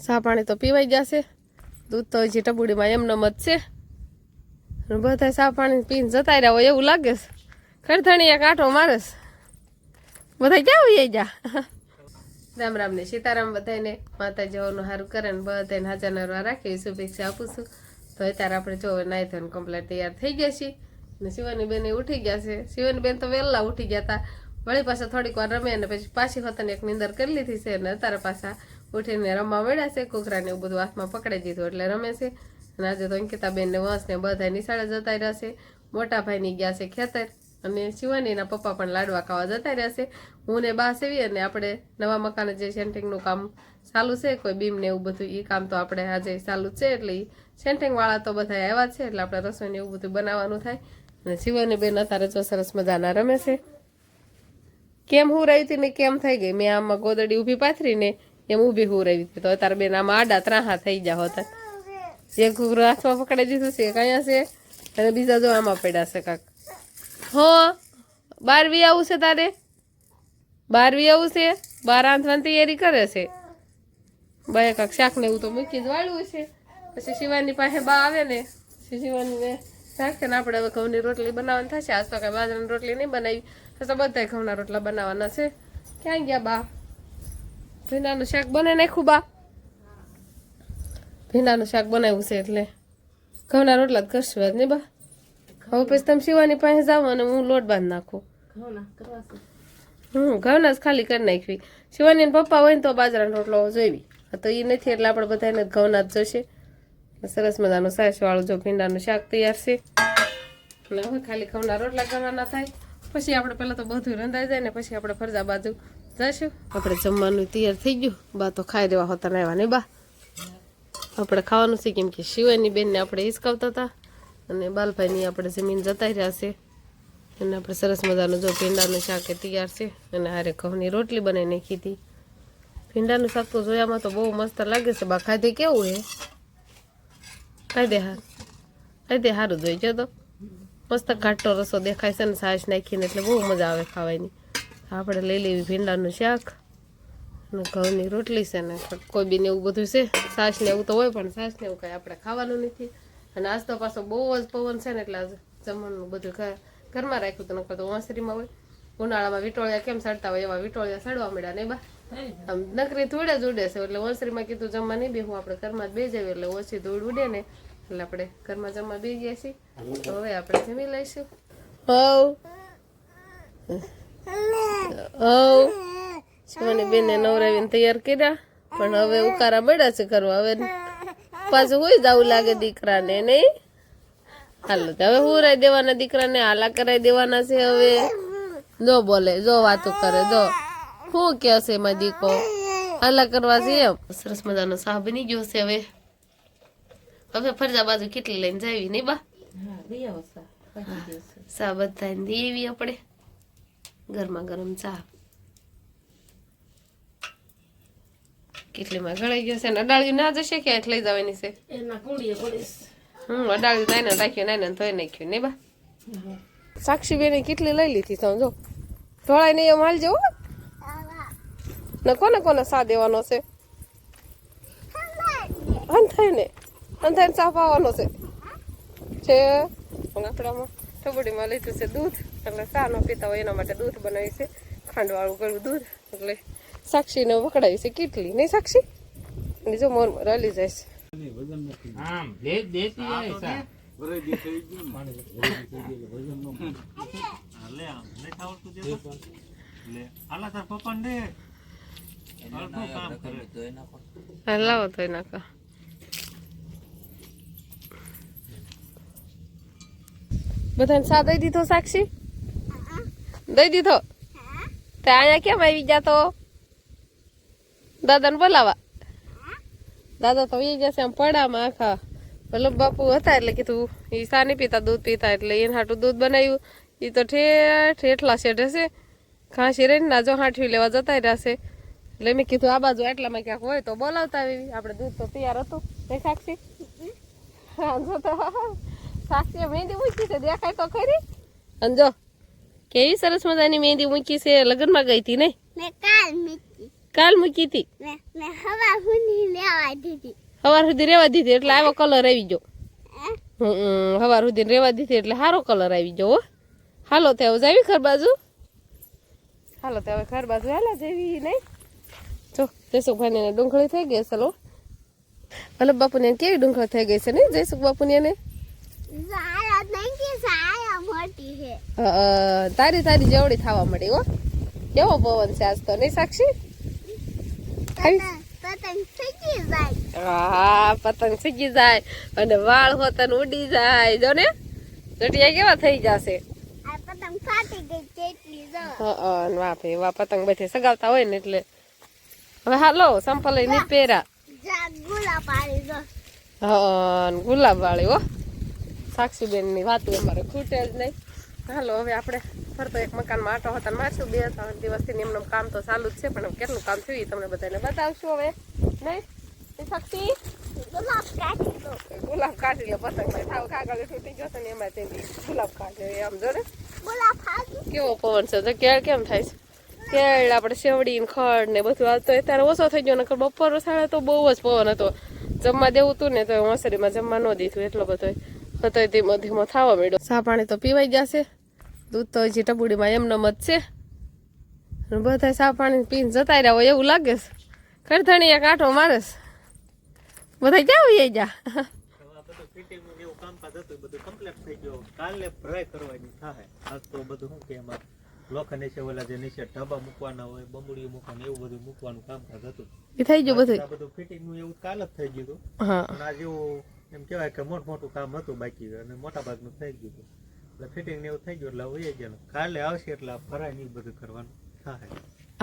ચા પાણી તો પીવાઈ જશે, દૂધ તો હજી ટબુડીમાં એમનેમ જ છે. બધા ચા પાણી પીને જતા રહ્યા હોય એવું લાગે છે. ખડથણી એક આંટો મારે છે, બધા ક્યાં હોય જા. રામ રામ ને સીતારામ બધાને, માતાજીઓનું સારું કરે ને બધાને હાજર નરવા રાખી શુભેચ્છા આપું છું. તો અત્યારે આપણે જો નાઈ ધોઈને કમ્પ્લીટ તૈયાર થઈ ગયા છીએ ને શિવાની બેન ઉઠી ગયા છે. શિવાની બેન તો વહેલા ઉઠી ગયા હતા, વળી પાછા થોડીક વાર રમે અને પછી પાછી હોતને એક નીંદર કરી લીધી છે અને અત્યારે પાછા ઉઠીને રમવા મળ્યા છે. કુકરાને એવું બધું હાથમાં પકડી દીધું એટલે રમે છે. અને આજે તો અંકિતાબેન ને વંશ ને બધા નિશાળે જતા રહ્યા છે. મોટા ભાઈની ગયા છે ખેતર અને શિવાનીના પપ્પા પણ લાડવા ખાવા જતા રહ્યા છે. હું ને બા સેવી અને આપણે નવા મકાને જે સેન્ટિંગનું કામ ચાલુ છે, કોઈ બીમ ને એવું બધું એ કામ તો આપણે આજે ચાલુ છે એટલે સેન્ટિંગ વાળા તો બધા આવ્યા છે એટલે આપણે રસોઈને એવું બધું બનાવવાનું થાય. અને શિવાની બેન અત્યારે જો સરસ મજાના રમે છે. કેમ હું રહી હતી ને કેમ થઈ ગઈ, મેં આમાં ગોદડી ઊભી પાથરી ને એમ ઊભી હું રહી હતી તો અત્યારે બેન આમાં આડા ત્રાહા થઈ ગયા હતા. એક ઘૂઘરો હાથમાં પકડી દીધું છે, કયા છે અને બીજા જો આમાં પડ્યા છે કાક. હો 12 આવું છે તારે, 12 આવું છે, 12 રાંધવાની તૈયારી કરે છે. બાય કાક શાક ને એવું તો મૂકી જ વાળવું છે. પછી શિવાની પાસે બા આવે ને શિવાનીને રાખે ને આપણે હવે ઘઉંની રોટલી બનાવવાની થશે. આજ તો કાંઈ બાજરાની રોટલી નહીં બનાવી, તો બધા ઘઉંના રોટલા બનાવવાના છે. ક્યાં ગયા બા? ભીંડાનું શાક બનાવી નાખ્યું બા? ભીંડાનું શાક બનાવ્યું છે એટલે ઘઉંના રોટલા જ કરશું આજ ને બા. હવે પછી તમે શિવાની પાસે જાઓ અને હું લોટ બાંધી નાખું. ઘઉંના જ ખાલી કરી નાખવી. શિવાની પપ્પા હોય ને તો બાજરાનો રોટલો જોઈવી, તો એ નથી એટલે આપણે બધાને ઘઉંના જ જોશે. સરસ મજાનું સાસ વાળું જો ભીંડાનું શાક તૈયાર છે. અને હવે ખાલી ઘઉંના રોટલા કરવાના થાય, પછી આપણે પહેલાં તો બધું રંધાઈ જાય ને પછી આપણે ફરજા બાજુ જઈશું. આપણે જમવાનું તૈયાર થઈ ગયું, બા તો ખાઈ દેવા હોતા ને આવ્યા નહીં બા. આપણે ખાવાનું છે કેમ કે શિવાની બેનને આપણે હિસકાવતા હતા અને બાલભાઈની આપણે જમીન જતા રહ્યા છે. અને આપણે સરસ મજાનું જો ભીંડાનું શાક એ તૈયાર છે અને હારે ઘઉંની રોટલી બનાવી નાખી હતી. ભીંડાનું શાક તો જોયામાં તો બહુ મસ્ત લાગે છે બા. ખાધે કેવું હે? ખાધે સારું જોઈ જો તો મસ્ત ઘાટો રસો દેખાય છે ને છાશ નાખીને એટલે બહુ મજા આવે ખાવાની. આપણે લઈ લેવી ભીંડાનું શાક અને ઘઉંની રોટલી છે ને કોઈ બીને એવું બધું છે. છાશ ને એવું તો હોય પણ છાશ ને એવું કાંઈ આપણે ખાવાનું નથી. અને આજ તો પાછો બહુ જ પવન છે ને એટલે જમવાનું બધું ઘરમાં રાખ્યું તો નકર તો વાંસરીમાં હોય. ઉનાળામાં વિટોળિયા કેમ સડતા હોય એવા વિટોળિયા સડવા મળ્યા નહીં બા. આમ નકરી ધૂળ જ ઉડે છે એટલે વાંસરીમાં કીધું જમવા નહીં બેહું, આપણે ઘરમાં જ બે જઈએ એટલે ઓછી ધૂળ ઉડે ને એટલે આપણે ઘરમાં જમવા બે ગયા છીએ. તો હવે આપણે જમી લઈશું. શિવાની બેનને નવરાવીને તૈયાર કર્યા પણ હવે ઉકારા મળ્યા છે કરવા. હવે પાછું હોય જવું લાગે દીકરાને નહીં. હાલો હવે હુરાઈ દેવાના દીકરાને, હાલા કરાઈ દેવાના છે. હવે જો બોલે, જો વાતો કરે, જો શું કે છે એમાં દીકો હાલા કરવા છે એમ. સરસ મજાનો શાહ બની ગયો છે. હવે ફરજા બાજુ કેટલી લઈને જાવી નહીં બા? ચા બધાને દેવી આપણે ગરમા ગરમ ચા. કેટલીમાં ગળાઈ ગયો છે ને અડાળ્યું ના જશે ક્યાંય લઈ જવાની છે. અડાળ્યું નાઈને રાખ્યું, નાઈને ધોઈ નાખ્યું નહીં બા. સાક્ષી બેને કેટલી લઈ લીધી સમજો, ઢોળાય નહીં એમ હાલ જવું ને. કોને કોને સા દેવાનો છે? અંધાઈને અંધાઈને ચા પાવાનો છે. આપણામાં ટબડીમાં લીધું છે દૂધ, એટલે ચા ન પીતા હોય એના માટે દૂધ બનાવી છે, ખાંડવાળું ગળું દૂધ. એટલે સાક્ષીને વખડાવી છે કેટલી નહીં સાક્ષી? અને જો મોર મોર હલી જાય છે. લાવો તો નાખો. બધાને સા દઈ દીધો સાક્ષી? દઈ દીધો? તે અહીંયા કેમ આવી જતો? દાદાને બોલાવા? દાદા તો એ જશે આમ પડામાં આખા. વલ્લભ બાપુ હતા એટલે કીધું એ સા નહીં પીતા, દૂધ પીતા એટલે એને હાટું દૂધ બનાવ્યું. એ તો ઠેઠલા શેઠે છે, ખાંસી રહીને ના જો હાંઠવી લેવા જતા રહેશે. એટલે મેં કીધું આ બાજુ આટલામાં ક્યાંક હોય તો બોલાવતા આવી. આપણે દૂધ તો તૈયાર હતું નહીં સાક્ષી? હા જો તો સાક્ષીએ મહેંદી મૂકી છે, દેખાય તો ખરી. અને જો કેવી સરસ મજાની મહેંદી મૂકી છે. લગ્નમાં ગઈ હતી નહીં? કાલ મૂકી હતી. સવાર સુધી રેવા દીધી એટલે આવો કલર આવી ગયો. સવાર સુધી રેવા દીધી એટલે સારો કલર આવી ગયો. હાલો તે હવે જાવી ઘર બાજુ. હાલો તે હવે ઘર બાજુ હાલા જેવી નહીં. જો જયસુખભાઈ ને ડુંગળી થઈ ગઈ ચલો. વલ્લભ બાપુને કેવી ડુંગળી થઈ ગઈ છે ને જયસુખ બાપુને ને તારી તારી જેવડી થવા મળી હો. કેવો પવન છે આજ તો નહીં સાક્ષી? હા પતંગ સીગી જાય અને વાળ હોતન ઉડી જાય જો ને ચટિયા કેવા થઈ જશે. વાહ ભાઈ વાહ પતંગ બધી સગાવતા હોય ને એટલે હવે હાલો સંપલ ની પહેરા ગુલાબ વાળી હો. સાક્ષીબેન ની વાતું અમારે ખૂટે જ નહીં. હાલો હવે આપણે ફરતો એક મકાનમાં આટો હતા મારશું 2-3 દિવસથી એમનું કામ તો ચાલુ જ છે પણ કેટલું કામ થયું એ તમને બધાને બતાવશું હવે નહીં. સાક્ષી ગુલાબ કાઢી લે પતંગ થાવ કાગળ તૂટી જશે ને એમાં ગુલાબ કાઢે આમ જો ને કેવો પવન છે તો કેળ કેમ થાય છે. કેળ આપણે શેવડી ને ખડ ને બધું આવતો ત્યારે ઓછો થઈ ગયો નકર બપોર સાડા તો બહુ જ પવન હતો. જમવા દેવું હતું ને તો ઓસરીમાં જમવા ન દીધું એટલો બધો હતો. ધીમો ધીમો થવા માંડ્યો. ચા પાણી તો પીવાઈ ગયા છે. દૂધ તો હજી ટબુડીમાં એમનો મત છે. બધા ચા પાણી પીને જતા રહ્યા હોય એવું લાગે છે. ખરધણી એક આંટો મારે છે. બધા ક્યાં હોય જા લોખંડ છે ઓલા જે નીચે ઢબા મૂકવાના હોય બંબુડી મૂકવાનું એવું બધું મૂકવાનું કામકાજ હતું. એ થઈ ગયું બધું ફિટિંગ નું એવું કાલ જ થઈ ગયું હતું. આ જેવું એમ કેવાય કે મોટું કામ હતું બાકી અને મોટા ભાગનું થઈ ગયું હતું એટલે ફિટિંગ ને એવું થઈ ગયું એટલે વહી ગયા. કાલે આવશે એટલે ફરાય નહીં બધું કરવાનું થાય.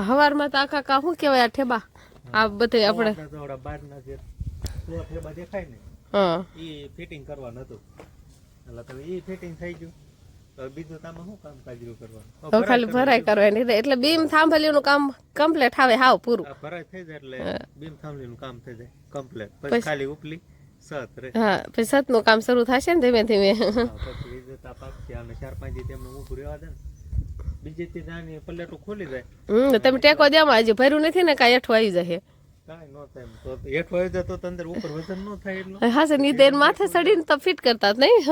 હવારમાં તો આખા કા શું કેવાય આ ઠેબા આ બધે આપણે બારના જે ઠેબા દેખાય ને એ ફિટિંગ કરવાનું હતું એટલે તો એ ફિટિંગ થઈ ગયું. બીજું તામાં શું કામ કાજરું કરવાનું ખાલી ભરાય કરવાની એટલે બીમ થાંભલીનું કામ કમ્પ્લીટ આવે હાવ પૂરું ભરાય થઈ જાય એટલે બીમ થાંભલીનું કામ થઈ જાય કમ્પ્લીટ પછી ખાલી ઉપલી સત રે. હા પછી સતનું કામ શરૂ થશે ને ધીમે ધીમે પછી ઇજ્જત પાકશે અને 4-5 દી તેમને ઊભું રહેવા દે ને બીજી થી નાની પલ્લેટું ખોલી જાય. તમે ટેકો દેમાં હજી ભર્યું નથી ને કાંઈ હેઠું આવી જશે. કાંઈ નો થાય તો હેઠું આવી જાય તો અંદર ઉપર વજન નો થાય એટલું. હા સર ની દેર માથે ચડીને તો ફિટ કરતા જ નહીં.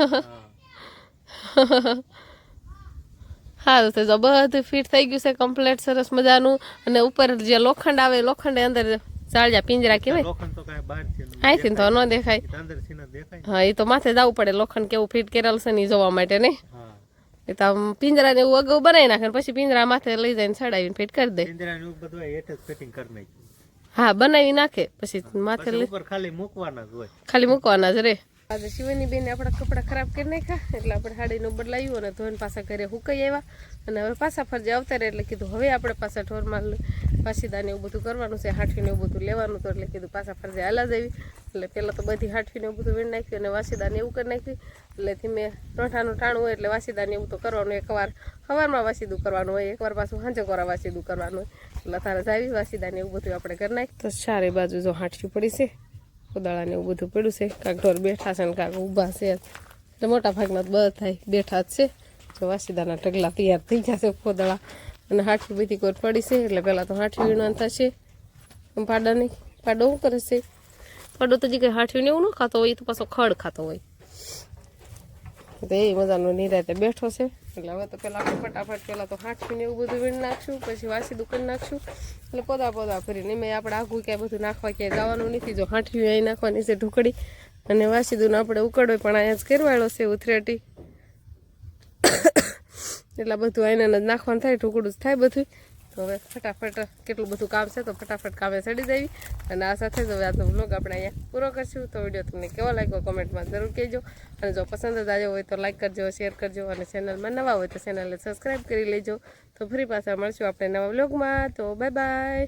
સારું થઈ જાવ બધું ફિટ થઈ ગયું છે કમ્પ્લીટ સરસ મજાનું. અને ઉપર જે લોખંડ આવે લોખંડ અંદર જાળિયા પિંજરા કહેવાય. લોખંડ તો કાંઈ બહાર છે અહીંથી તો ન દેખાય. અંદરથી ન દેખાય. હા એ તો માથે જવું પડે લોખંડ કેવું ફિટ કરેલ છે ને જોવા માટે નહીં. એ તો આમ પિંજરા ને એવું અગાઉ બનાવી નાખે પછી પિંજરા માથે લઈ જઈને ચડાવીને ફિટ કરી દે. પિંજરા ને બધું હેઠ જ ફિટિંગ કરી નાખ્યું. હા બનાવી નાખે પછી માથે ઉપર ખાલી મૂકવાના જ હોય. ખાલી મૂકવાના જ રે. આજે શિવાની બેન આપણા કપડા ખરાબ કરી નાખ્યા એટલે આપણે સાડીનું બદલાયું અને ધોઈને પાછા ઘરે હુકાઈ આવ્યા અને હવે પાછા ફરજે આવતા રહે એટલે કીધું હવે આપણે પાછા ઢોરમાં પાસીદાને એવું બધું કરવાનું છે હાઠવીને એવું બધું લેવાનું હતું એટલે કીધું પાછા ફરજે હાલા જ આવી. એટલે પહેલાં તો બધી હાઠવીને એવું બધું વીણ નાખ્યું અને વાસીદાને એવું કરી નાખ્યું એટલે ધીમે રોંઠાનું ટાણું હોય એટલે વાસીદાને એવું તો કરવાનું. એકવાર સવારમાં વાસીદું કરવાનું હોય એકવાર પાછું સાંજે કોરા વાસીદું કરવાનું હોય એટલે તારે જ આવી વાસીદાને એવું બધું આપણે કરી નાખ્યું. તો ચારે બાજુ જો હાઠવી પડી છે કોદાળાને એવું બધું પડ્યું છે. કાંક ઢોર બેઠા છે ને કાંક ઊભા છે એટલે મોટા ભાગના બધા થાય બેઠા જ છે. જો વાસીદાના ઢગલા તૈયાર થઈ જશે કોદાળા અને હાઠવી બધી કોર પડી છે એટલે પહેલાં તો હાઠવી વીણવાનું થશે. પાડા નહીં પાડો શું કરે છે પાડો તો જે કંઈ હાઠવીને એવું ન ખાતો હોય એ તો પાછો ખડ ખાતો હોય તો એ મજાનો નિરાતે બેઠો છે. એટલે હવે તો પહેલાં આપણે ફટાફટ પહેલાં તો હાઠવીને એવું બધું વીણ નાખશું પછી વાસીદું કરી નાખશું એટલે પોદા ફરીને મેં આપણે આઘું ક્યાંય બધું નાખવા ક્યાંય જવાનું નથી. જો હાઠવી અહીં નાખવાની છે ઢોકળી અને વાસીદું આપણે ઉકળો પણ અહીંયા જ કરવાળો છે ઉથરેટી એટલે બધું આઈને જ નાખવાનું થાય ઢોકળું જ થાય બધું. તો હવે ફટાફટ કેટલું બધું કામ છે તો ફટાફટ કામે ચડી જઈએ અને આ સાથે જ હવે આજનો વ્લોગ આપણે અહીંયા પૂરો કરશું. તો વિડીયો તમને કેવો લાગ્યો કોમેન્ટમાં જરૂર કહેજો અને જો પસંદ જ આવ્યો હોય તો લાઈક કરજો શેર કરજો અને ચેનલમાં નવા હોય તો ચેનલને સબસ્ક્રાઈબ કરી લેજો. તો ફરી પાછા મળશું આપણે નવા વ્લોગમાં. તો બાય બાય.